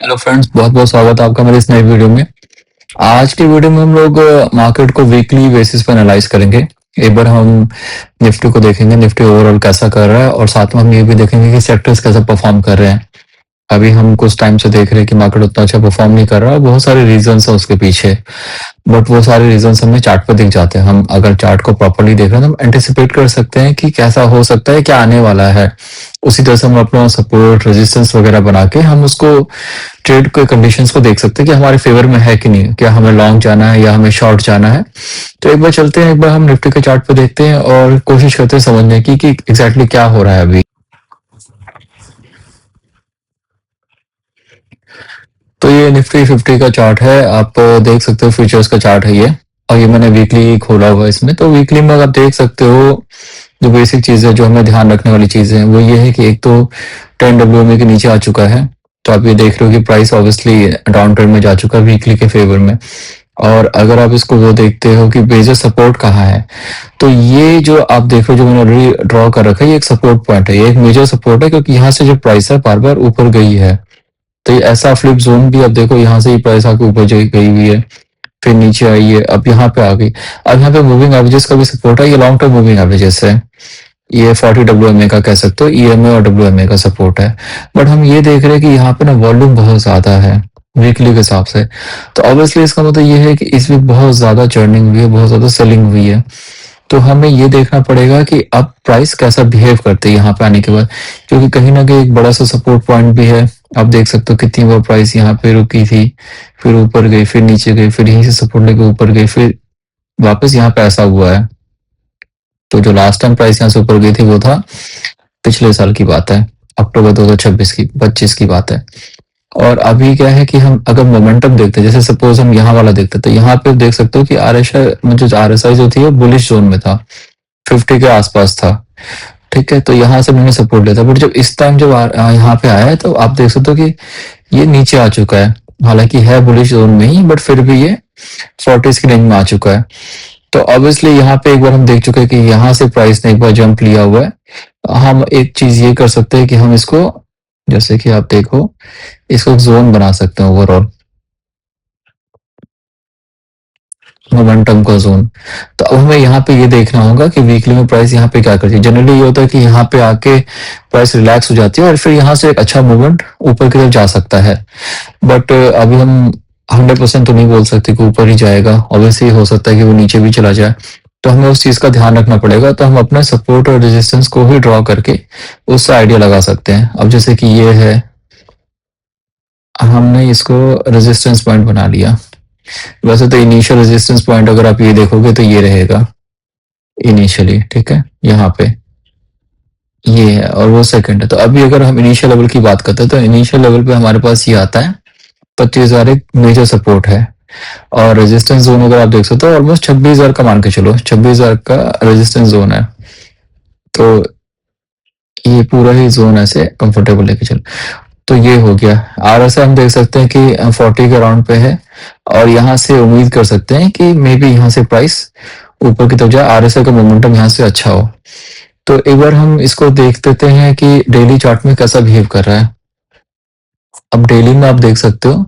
Hello friends, बहुत बहुत स्वागत है आपका मेरे इस नई वीडियो में। आज की वीडियो में हम लोग मार्केट को वीकली बेसिस पर एनालाइज करेंगे। एक बार हम निफ्टी को देखेंगे, निफ्टी ओवरऑल कैसा कर रहा है, और साथ में हम ये भी देखेंगे कि सेक्टर्स कैसा परफॉर्म कर रहे हैं। अभी हम कुछ टाइम से देख रहे हैं कि मार्केट उतना अच्छा परफॉर्म नहीं कर रहा है, बहुत सारे रीजंस हैं उसके पीछे। बट वो सारे रीजंस हमें चार्ट पर दिख जाते हैं। हम अगर चार्ट को प्रॉपर्ली देख रहे हैं तो हम एंटिसिपेट कर सकते हैं कि कैसा हो सकता है, क्या आने वाला है। उसी तरह से हम अपना सपोर्ट रेजिस्टेंस वगैरह बना के हम उसको ट्रेड के कंडीशंस को देख सकते हैं कि हमारे फेवर में है कि नहीं, क्या हमें लॉन्ग जाना है या हमें शॉर्ट जाना है। तो एक बार चलते हैं, एक बार हम निफ्टी के चार्ट पे देखते हैं और कोशिश करते हैं समझने की कि एग्जैक्टली क्या हो रहा है अभी। तो ये निफ्टी 50 का चार्ट है, आप देख सकते हो फ्यूचर्स का चार्ट है ये। और ये मैंने वीकली खोला हुआ है इसमें। तो वीकली में आप देख सकते हो जो बेसिक चीजें जो हमें ध्यान रखने वाली चीजें हैं वो ये है कि एक तो 10 WMA के नीचे आ चुका है। तो आप ये देख रहे हो कि प्राइस ऑब्वियसली डाउन ट्रेंड में जा चुका है वीकली के फेवर में। और अगर आप इसको वो देखते हो कि मेजर सपोर्ट कहाँ है, तो ये जो आप देख रहे हो जो मैंने ऑलरेडी ड्रॉ कर रखा है, ये एक सपोर्ट पॉइंट है, ये एक मेजर सपोर्ट है, क्योंकि यहाँ से जो प्राइस है बार बार ऊपर गई है। तो ये ऐसा फ्लिप जोन भी आप देखो, यहाँ से ही प्राइस आके ऊपर गई हुई है, फिर नीचे आई है, अब यहाँ पे आ गई। अब यहाँ पे मूविंग एवरेजेस का भी सपोर्ट है, ये लॉन्ग टर्म मूविंग एवरेजेस है। ये 40 WMA का कह सकते हो, EMA और WMA का सपोर्ट है। बट हम ये देख रहे हैं कि यहाँ पे ना वॉल्यूम बहुत ज्यादा है वीकली के हिसाब से। तो ऑब्वियसली इसका मतलब ये है कि इसमें बहुत ज्यादा चर्निंग हुई है, बहुत ज्यादा सेलिंग हुई है। तो हमें ये देखना पड़ेगा कि अब प्राइस कैसा बिहेव करते हैं यहाँ पे आने के बाद, क्योंकि कहीं ना कहीं एक बड़ा सा सपोर्ट पॉइंट भी है। आप देख सकते हो कितनी बार प्राइस यहाँ पे रुकी थी, फिर ऊपर गई, फिर नीचे गई, फिर यहीं से सपोर्ट लेके ऊपर गई, फिर वापस यहाँ पे ऐसा हुआ है। तो जो लास्ट टाइम प्राइस यहाँ से ऊपर गई थी वो था पिछले साल की बात है, अक्टूबर 2026 की 25 की बात है। और अभी क्या है कि हम अगर मोमेंटम देखते हैं, जैसे सपोज हम यहाँ वाला देखते हैं, तो यहाँ पे देख सकते हो कि RSI जो थी वो बुलिश जोन में था, 50 के आसपास था। ठीक है, तो यहाँ से मैंने सपोर्ट लिया था। बट जब इस टाइम जब यहाँ पे आया है तो आप देख सकते हो कि ये नीचे आ चुका है। हालांकि है बुलिश जोन में ही, बट फिर भी ये 40 की रेंज में आ चुका है। तो ऑब्वियसली यहाँ पे एक बार हम देख चुके हैं कि यहाँ से प्राइस ने एक बार जंप लिया हुआ है। हम एक चीज ये कर सकते हैं कि हम इसको, जैसे कि आप देखो, इसको जोन बना सकते हैं ओवरऑल, मोमेंटम का जोन। तो अब हमें यहाँ पे ये देखना होगा कि वीकली में प्राइस यहाँ पे क्या करती है। जनरली ये होता है कि यहाँ पे आके प्राइस रिलैक्स हो जाती है और फिर यहाँ से एक अच्छा मूवमेंट ऊपर की तरफ जा सकता है। बट अभी हम 100% तो नहीं बोल सकते कि ऊपर ही जाएगा, ऑब्वियसली हो सकता है कि वो नीचे भी चला जाए। तो हमें उस चीज का ध्यान रखना पड़ेगा। तो हम अपना सपोर्ट और रेजिस्टेंस को ही ड्रॉ करके उससे आइडिया लगा सकते हैं। अब जैसे कि ये है, हमने इसको रेजिस्टेंस पॉइंट बना लिया। वैसे तो इनिशियल रेजिस्टेंस पॉइंट अगर आप ये देखोगे तो ये रहेगा इनिशियली, ठीक है, यहाँ पे ये है और वो सेकंड है। तो अभी अगर हम इनिशियल लेवल की बात करते हैं तो इनिशियल लेवल पे हमारे पास ये आता है 25,000, एक मेजर सपोर्ट है। और रेजिस्टेंस जोन अगर आप देख सकते हो ऑलमोस्ट 26,000 का मान के चलो, 26,000 का रेजिस्टेंस जोन है। तो ये पूरा ही जोन ऐसे कंफर्टेबल लेके चलो। तो ये हो गया। RSI हम देख सकते हैं कि 40 के अराउंड पे है, और यहाँ से उम्मीद कर सकते हैं कि मे बी यहाँ से प्राइस ऊपर की तरफ जाए, RSI का मोमेंटम यहाँ से अच्छा हो। तो एक बार हम इसको देख देते हैं कि डेली चार्ट में कैसा बिहेव कर रहा है। अब डेली में आप देख सकते हो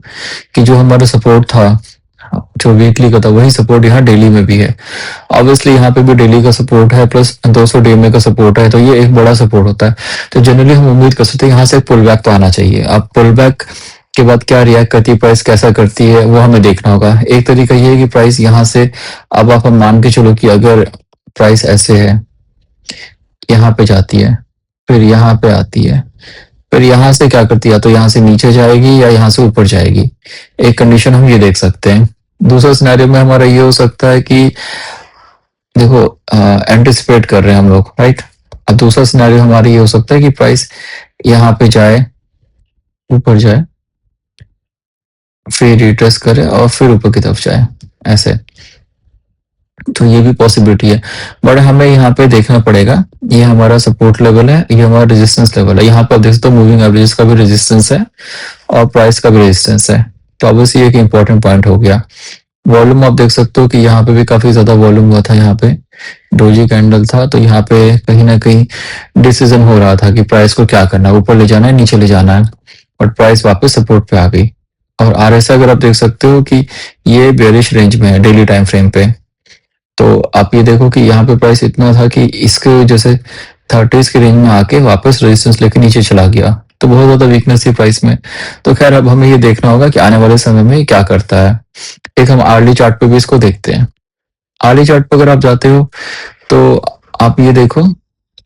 कि जो हमारा सपोर्ट था जो वीकली का था, वही सपोर्ट यहाँ डेली में भी है। ऑब्वियसली यहाँ पे भी डेली का सपोर्ट है प्लस 200 DMA का सपोर्ट है, तो ये एक बड़ा सपोर्ट होता है। तो जनरली हम उम्मीद कर सकते हैं यहाँ से पुल बैक तो आना चाहिए। अब पुल बैक के बाद क्या रिएक्ट करती है प्राइस, कैसा करती है, वो हमें देखना होगा। एक तरीका ये है कि प्राइस यहाँ से, अब आप हम मान के चलो कि अगर प्राइस ऐसे है, यहाँ पे जाती है, फिर यहाँ पे आती है, फिर यहाँ से क्या करती है, तो यहाँ से नीचे जाएगी या यहाँ से ऊपर जाएगी। एक कंडीशन हम ये देख सकते हैं। दूसरा सिनेरियो में हमारा ये हो सकता है कि देखो, एंटिसिपेट कर रहे हैं हम लोग, राइट। अब दूसरा सिनेरियो हमारा ये हो सकता है कि प्राइस यहाँ पे जाए, ऊपर जाए, फिर रिट्रेस करे और फिर ऊपर की तरफ जाए ऐसे। तो ये भी पॉसिबिलिटी है। बट हमें यहाँ पे देखना पड़ेगा, ये हमारा सपोर्ट लेवल है, ये हमारा रेजिस्टेंस लेवल है। यहाँ पर आप देख सकते हो मूविंग एवरेजेस का भी रेजिस्टेंस है और प्राइस का भी रेजिस्टेंस है। तो ऑब्वियसली एक इंपॉर्टेंट पॉइंट हो गया। वॉल्यूम आप देख सकते हो कि यहाँ पे भी काफी ज्यादा वॉल्यूम हुआ था, यहाँ पे डोजी कैंडल था। तो यहाँ पे कहीं ना कहीं डिसीजन हो रहा था कि प्राइस को क्या करना है, ऊपर ले जाना है, नीचे ले जाना है। बट प्राइस वापस सपोर्ट पे आ गई। और आरएसआई अगर आप देख सकते हो कि ये बेरिश रेंज में है डेली टाइम फ्रेम पे। तो आप ये देखो कि यहाँ पे प्राइस इतना था कि इसके वजह से 30s के रेंज में आके वापस रेजिस्टेंस लेके नीचे चला गया। तो बहुत ज्यादा वीकनेस थी प्राइस में। तो खैर अब हमें ये देखना होगा कि आने वाले समय में ये क्या करता है। एक हम आर्ली चार्ट पे भी इसको देखते हैं। आर्ली चार्ट पे अगर आप जाते हो तो आप ये देखो,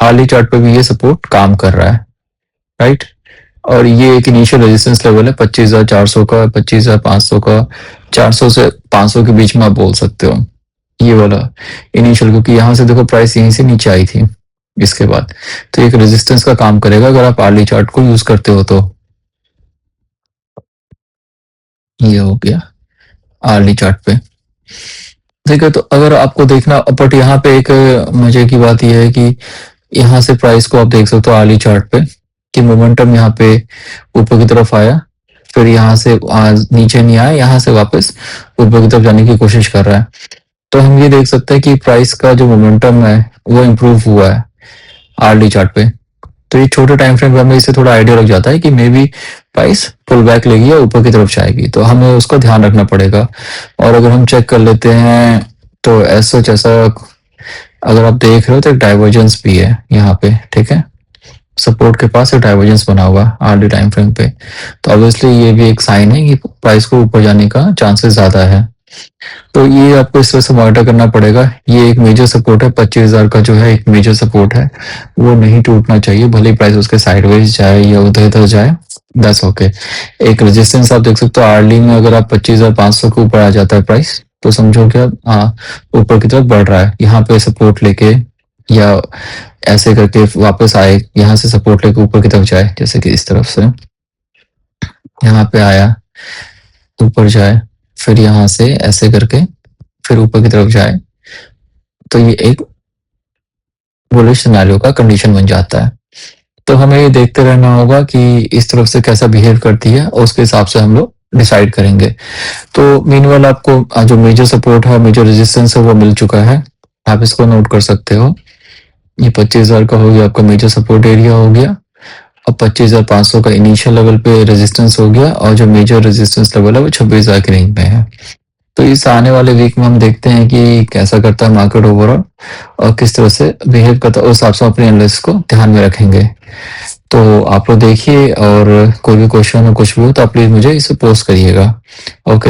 आर्ली चार्ट पे भी ये सपोर्ट काम कर रहा है, राइट। और ये एक इनिशियल रेजिस्टेंस लेवल है 25,400 का, 25,500 का, 400 से 500 के बीच में आप बोल सकते हो ये वाला इनिशियल, क्योंकि यहाँ से देखो प्राइस यहीं से नीचे आई थी इसके बाद। तो एक रेजिस्टेंस का काम करेगा अगर आप आर्ली चार्ट को यूज करते हो तो। ये हो गया आर्ली चार्ट पे। ठीक है, तो अगर आपको देखना, बट यहाँ पे एक मजे की बात यह है कि यहाँ से प्राइस को आप देख सकते हो आर्ली चार्ट पे कि मोमेंटम यहाँ पे ऊपर की तरफ आया, फिर यहाँ से नीचे नहीं आया, यहाँ से वापस ऊपर की तरफ जाने की कोशिश कर रहा है। तो हम ये देख सकते हैं कि प्राइस का जो मोमेंटम है वो इम्प्रूव हुआ है आरडी चार्ट पे। तो ये छोटे टाइम फ्रेम पे हमें इससे थोड़ा आइडिया लग जाता है कि maybe price pull back लेगी या ऊपर की तरफ जाएगी, तो हमें उसका ध्यान रखना पड़ेगा। और अगर हम चेक कर लेते हैं तो ऐसा जैसा अगर आप देख रहे हो तो एक डाइवर्जेंस भी है यहाँ पे, ठीक है। सपोर्ट के पास एक डाइवर्जेंस बना हुआ है आरडी टाइम फ्रेम पे। तो ऑब्वियसली ये भी एक साइन है कि प्राइस को ऊपर जाने का चांसेस ज्यादा है। तो ये आपको इस तरह से मॉनिटर करना पड़ेगा। ये एक मेजर सपोर्ट है, 25,000 का जो है एक मेजर सपोर्ट है, वो नहीं टूटना चाहिए, भले प्राइस उसके साइडवेज जाए या उधर इधर जाए। दस ओके। एक रेजिस्टेंस आप देख सकते हो आर्ली में, अगर आप 25,500 के ऊपर आ जाता है प्राइस तो समझो क्या हाँ ऊपर की तरफ बढ़ रहा है। यहाँ पे सपोर्ट लेके या ऐसे करके वापस आए, यहाँ से सपोर्ट लेके ऊपर की तरफ जाए, जैसे कि इस तरफ से यहाँ पे आया ऊपर जाए, फिर यहाँ से ऐसे करके फिर ऊपर की तरफ जाए, तो ये एक बुलिश सिनेरियो का कंडीशन बन जाता है। तो हमें ये देखते रहना होगा कि इस तरफ से कैसा बिहेव करती है और उसके हिसाब से हम लोग डिसाइड करेंगे। तो मीनवाइल आपको जो मेजर सपोर्ट है, मेजर रेजिस्टेंस है वो मिल चुका है, आप इसको नोट कर सकते हो। ये 25,000 का हो गया आपका मेजर सपोर्ट एरिया हो गया। अब 25,500 का इनिशियल लेवल पे रेजिस्टेंस हो गया और जो मेजर रेजिस्टेंस लेवल है वो 26,000 के रेंज में है। तो इस आने वाले वीक में हम देखते हैं कि कैसा करता है मार्केट ओवरऑल और किस तरह से बिहेव करता है, उस हिसाब से अपने एनालिसिस को ध्यान में रखेंगे। तो आप लोग देखिए और कोई भी क्वेश्चन हो कुछ भी हो तो आप प्लीज मुझे इसे पोस्ट करिएगा। ओके।